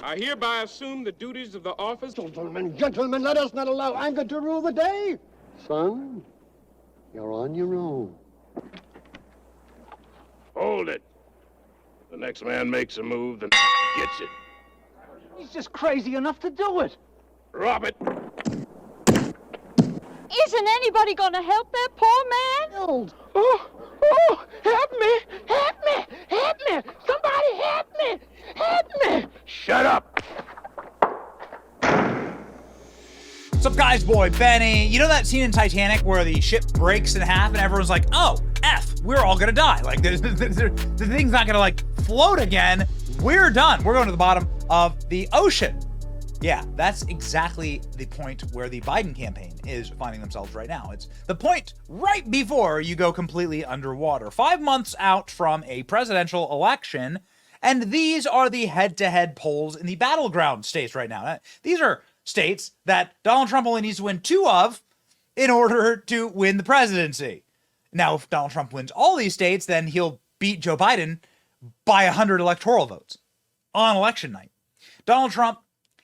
I hereby assume the duties of the office. Gentlemen, let us not allow anger to rule the day. Son, you're on your own. Hold it. The next man makes a move, then gets it. He's just crazy enough to do it. Drop it. Isn't anybody gonna help that poor man? Oh, help me, help me, help me. Somebody help me, help me. Shut up. What's up, guys? Boy, Benny. You know that scene in Titanic where the ship breaks in half and everyone's like, oh, F, we're all gonna die. Like, the thing's not gonna, like, float again. We're done. We're going to the bottom of the ocean. Yeah, that's exactly the point where the Biden campaign is finding themselves right now. It's the point right before you go completely underwater. 5 months out from a presidential election, and these are the head-to-head polls in the battleground states right now. These are states that Donald Trump only needs to win 2 of in order to win the presidency. Now, if Donald Trump wins all these states, then he'll beat Joe Biden by 100 electoral votes on election night. Donald Trump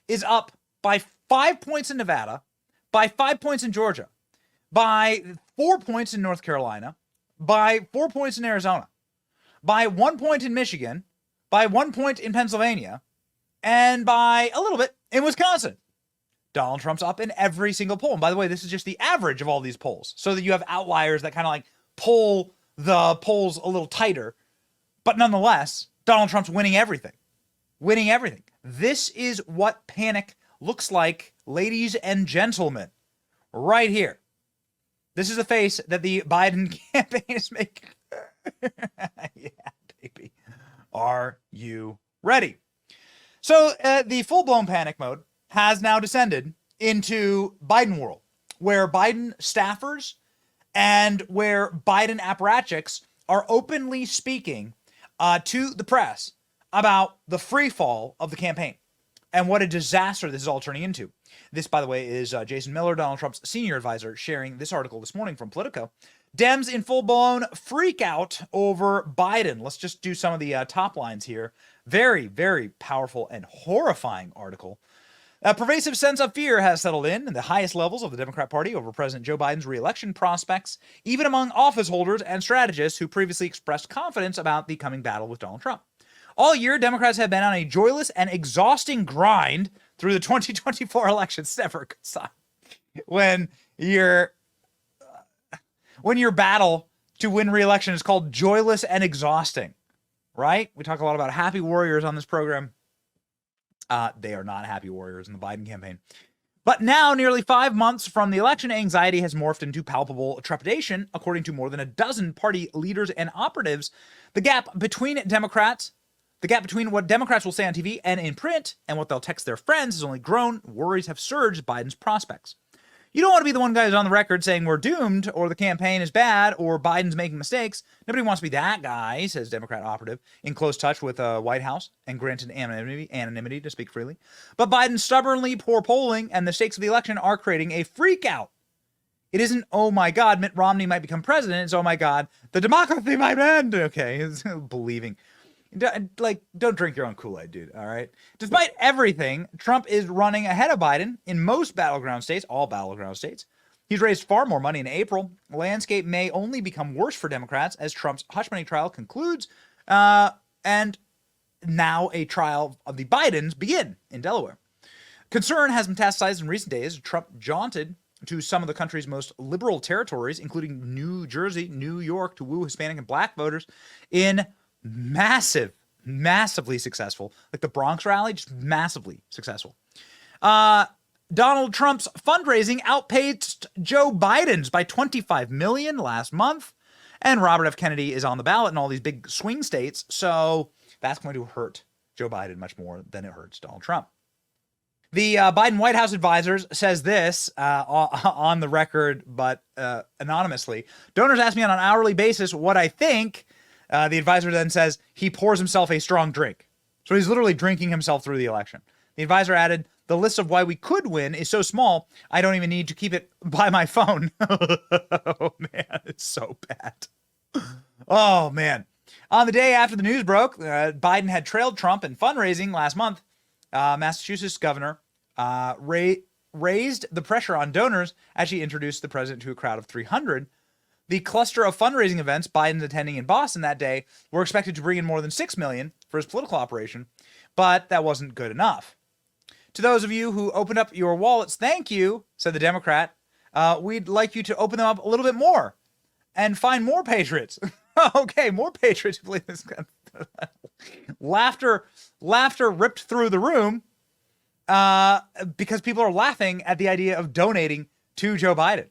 is up by 5 points in Nevada, by 5 points in Georgia, by 4 points in North Carolina, by 4 points in Arizona, by 1 point in Michigan, by 1 point in Pennsylvania, and by a little bit in Wisconsin. Donald Trump's up in every single poll. And by the way, this is just the average of all these polls, so that you have outliers that kind of like pull the polls a little tighter. But nonetheless, Donald Trump's winning everything. Winning everything. This is what panic looks like, ladies and gentlemen, right here. This is the face that the Biden campaign is making. Yeah, baby. Are you ready? So the full-blown panic mode has now descended into Biden world, where Biden staffers and where Biden apparatchiks are openly speaking to the press about the free fall of the campaign and what a disaster this is all turning into. This, by the way, is Jason Miller, Donald Trump's senior advisor, sharing this article this morning from Politico. Dems in full-blown freak out over Biden. Let's just do some of the top lines here. Very, very powerful and horrifying article. A pervasive sense of fear has settled in the highest levels of the Democrat Party over President Joe Biden's re-election prospects, even among office holders and strategists who previously expressed confidence about the coming battle with Donald Trump. All year, Democrats have been on a joyless and exhausting grind through the 2024 election. It's never a good sign when your battle to win re-election is called joyless and exhausting, right? We talk a lot about happy warriors on this program. They are not happy warriors in the Biden campaign. But now, nearly 5 months from the election, anxiety has morphed into palpable trepidation, according to more than a dozen party leaders and operatives. The gap between what Democrats will say on TV and in print and what they'll text their friends has only grown. Worries have surged Biden's prospects. You don't want to be the one guy who's on the record saying we're doomed or the campaign is bad or Biden's making mistakes. Nobody wants to be that guy, says Democrat operative, in close touch with the White House and granted anonymity to speak freely. But Biden's stubbornly poor polling and the stakes of the election are creating a freak out. It isn't, oh my God, Mitt Romney might become president. It's, oh my God, the democracy might end. Okay, it's believing. Don't drink your own Kool-Aid, dude, all right? Despite everything, Trump is running ahead of Biden in most battleground states, all battleground states. He's raised far more money in April. The landscape may only become worse for Democrats as Trump's hush money trial concludes, and now a trial of the Bidens begin in Delaware. Concern has metastasized in recent days. Trump jaunted to some of the country's most liberal territories, including New Jersey, New York, to woo Hispanic and Black voters in massively successful, like the Bronx rally, just massively successful. Donald Trump's fundraising outpaced Joe Biden's by 25 million last month, and Robert F. Kennedy is on the ballot in all these big swing states, so that's going to hurt Joe Biden much more than it hurts Donald Trump. The Biden White House advisors says this on the record, but anonymously. Donors ask me on an hourly basis what I think. The advisor then says he pours himself a strong drink. So he's literally drinking himself through the election. The advisor added, the list of why we could win is so small, I don't even need to keep it by my phone. Oh, man, it's so bad. Oh, man. On the day after the news broke, Biden had trailed Trump in fundraising last month. Massachusetts governor raised the pressure on donors as she introduced the president to a crowd of 300. The cluster of fundraising events Biden's attending in Boston that day were expected to bring in more than $6 million for his political operation, but that wasn't good enough. To those of you who opened up your wallets, thank you, said the Democrat. We'd like you to open them up a little bit more and find more patriots. Okay, more patriots who believe this. Laughter ripped through the room because people are laughing at the idea of donating to Joe Biden.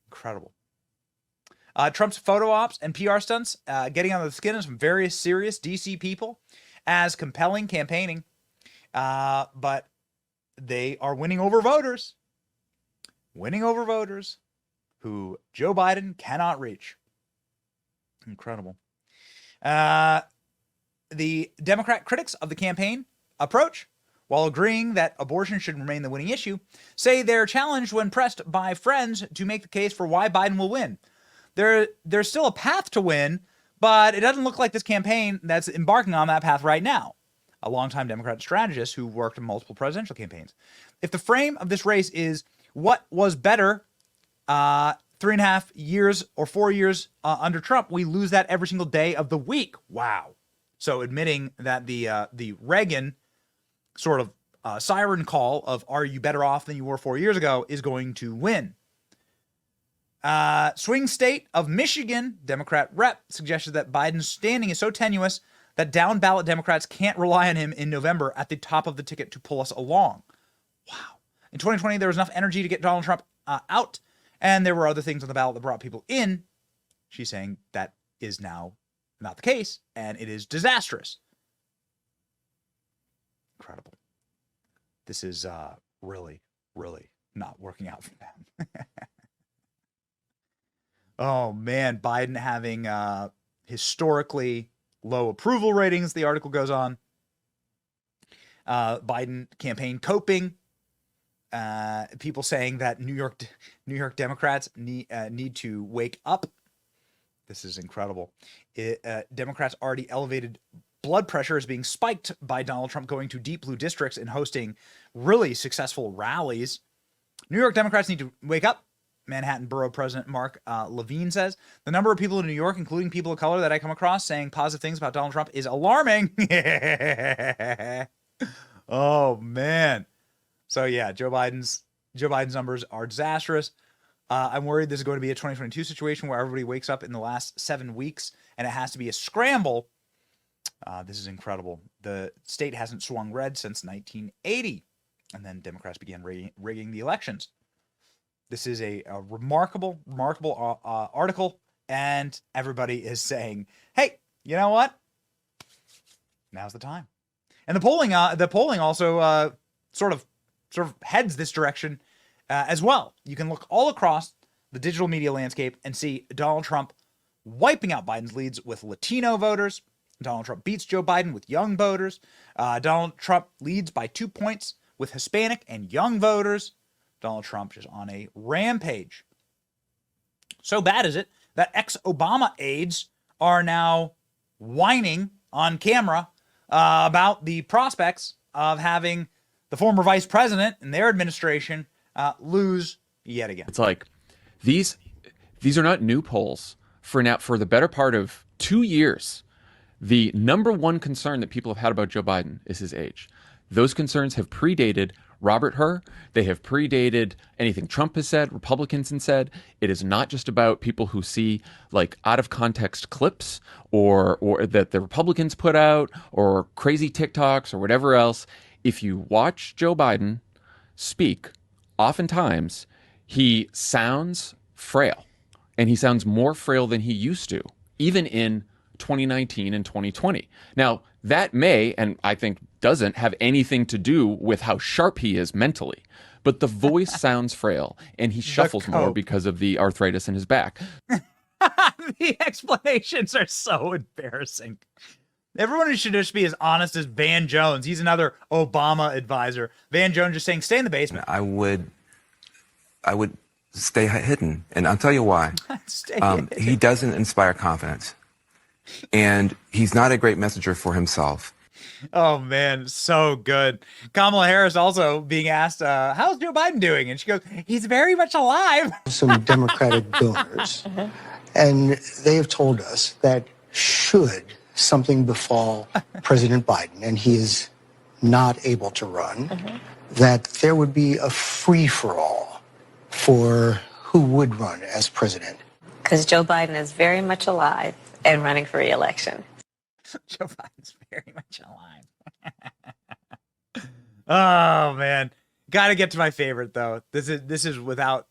Incredible. Trump's photo ops and PR stunts getting under the skin of some very serious DC people as compelling campaigning. But they are winning over voters. Winning over voters who Joe Biden cannot reach. Incredible. The Democrat critics of the campaign approach, while agreeing that abortion should remain the winning issue, say they're challenged when pressed by friends to make the case for why Biden will win. There's still a path to win, but it doesn't look like this campaign that's embarking on that path right now. A longtime Democrat strategist who worked in multiple presidential campaigns. If the frame of this race is what was better 3.5 years or 4 years under Trump, we lose that every single day of the week. Wow. So admitting that the Reagan sort of siren call of are you better off than you were 4 years ago is going to win. Swing state of Michigan Democrat rep suggested that Biden's standing is so tenuous that down ballot Democrats can't rely on him in November at the top of the ticket to pull us along. Wow. In 2020, there was enough energy to get Donald Trump out, and there were other things on the ballot that brought people in. She's saying that is now not the case, and it is disastrous. Incredible. This is really, really not working out for them. Oh, man. Biden having historically low approval ratings, the article goes on. Biden campaign coping. People saying that New York Democrats need to wake up. This is incredible. Democrats already elevated blood pressure is being spiked by Donald Trump going to deep blue districts and hosting really successful rallies. New York Democrats need to wake up. Manhattan Borough President Mark Levine says, the number of people in New York, including people of color that I come across saying positive things about Donald Trump is alarming. Oh, man. So, yeah, Joe Biden's numbers are disastrous. I'm worried this is going to be a 2022 situation where everybody wakes up in the last 7 weeks and it has to be a scramble. This is incredible. The state hasn't swung red since 1980. And then Democrats began rigging the elections. This is a remarkable article, and everybody is saying, "Hey, you know what? Now's the time." And the polling also sort of heads this direction as well. You can look all across the digital media landscape and see Donald Trump wiping out Biden's leads with Latino voters. Donald Trump beats Joe Biden with young voters. Donald Trump leads by 2 points with Hispanic and young voters. Donald Trump is on a rampage. So bad is it that ex-Obama aides are now whining on camera about the prospects of having the former vice president and their administration lose yet again. It's like these are not new polls. For the better part of 2 years, the number one concern that people have had about Joe Biden is his age. Those concerns have predated Robert Hur. They have predated anything Trump has said, Republicans have said. It is not just about people who see like out of context clips or that the Republicans put out or crazy TikToks or whatever else. If you watch Joe Biden speak, oftentimes he sounds frail, and he sounds more frail than he used to, even in 2019 and 2020. Now, that may, and I think doesn't, have anything to do with how sharp he is mentally, but the voice sounds frail, and he shuffles more because of the arthritis in his back. The explanations are so embarrassing. Everyone should just be as honest as Van Jones. He's another Obama advisor. Van Jones just saying, stay in the basement. I would stay hidden, and I'll tell you why. He doesn't inspire confidence, and he's not a great messenger for himself. Oh man, so good. Kamala Harris also being asked, how's Joe Biden doing? And she goes, he's very much alive. Some Democratic donors, and they have told us that should something befall President Biden and he is not able to run, that there would be a free-for-all for who would run as president. Because Joe Biden is very much alive and running for re-election. Joe Biden's very much alive. Oh man, got to get to my favorite though. This is without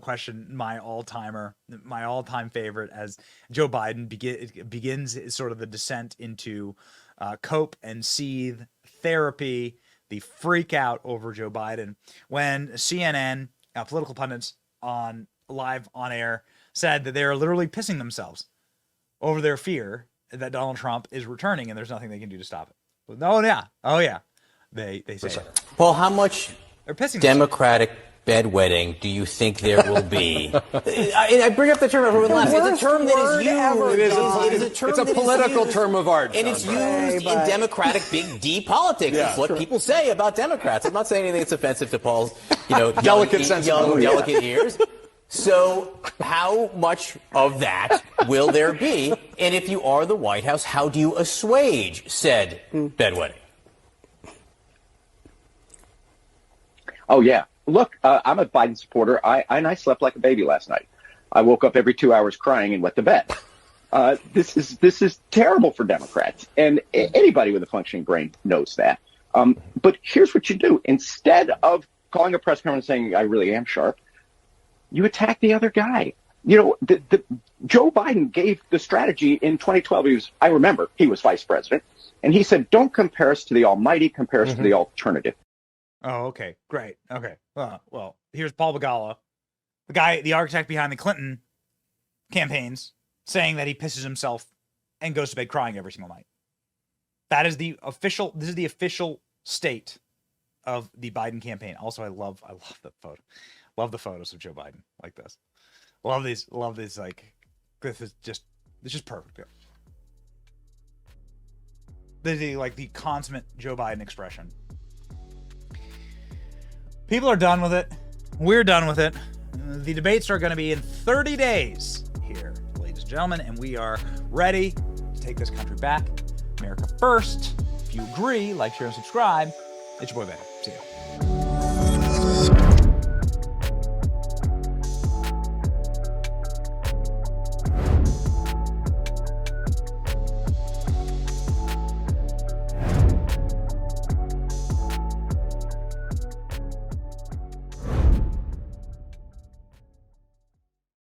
question my all-time favorite, as Joe Biden begins sort of the descent into cope and seethe therapy, the freak out over Joe Biden, when CNN political pundits live on air said that they are literally pissing themselves over their fear that Donald Trump is returning and there's nothing they can do to stop it. Oh yeah. They say it. Paul, how much They're pissing Democratic bedwetting do you think there will be? I bring up the term, everyone laughs. It's a term that is used. It's a political term of art. And it's used in Democratic big D politics. It's what people say about Democrats. I'm not saying anything that's offensive to Paul's, delicate ears. So how much of that will there be? And if you are the White House, how do you assuage said bedwetting? Oh, yeah. Look, I'm a Biden supporter. I slept like a baby last night. I woke up every 2 hours crying and went to bed. This is terrible for Democrats. And anybody with a functioning brain knows that. But here's what you do. Instead of calling a press conference saying, I really am sharp, you attack the other guy. Joe Biden gave the strategy in 2012. I remember he was vice president. And he said, don't compare us to the almighty, compare us to the alternative. Oh, okay. Great. Okay. Well, here's Paul Begala, the architect behind the Clinton campaigns, saying that he pisses himself and goes to bed crying every single night. This is the official state of the Biden campaign. Also, I love the photo. Love the photos of Joe Biden like this. Love these, like, this is just perfect. The consummate Joe Biden expression. People are done with it. We're done with it. The debates are going to be in 30 days here, ladies and gentlemen, and we are ready to take this country back. America first. If you agree, like, share, and subscribe. It's your boy Ben. See you.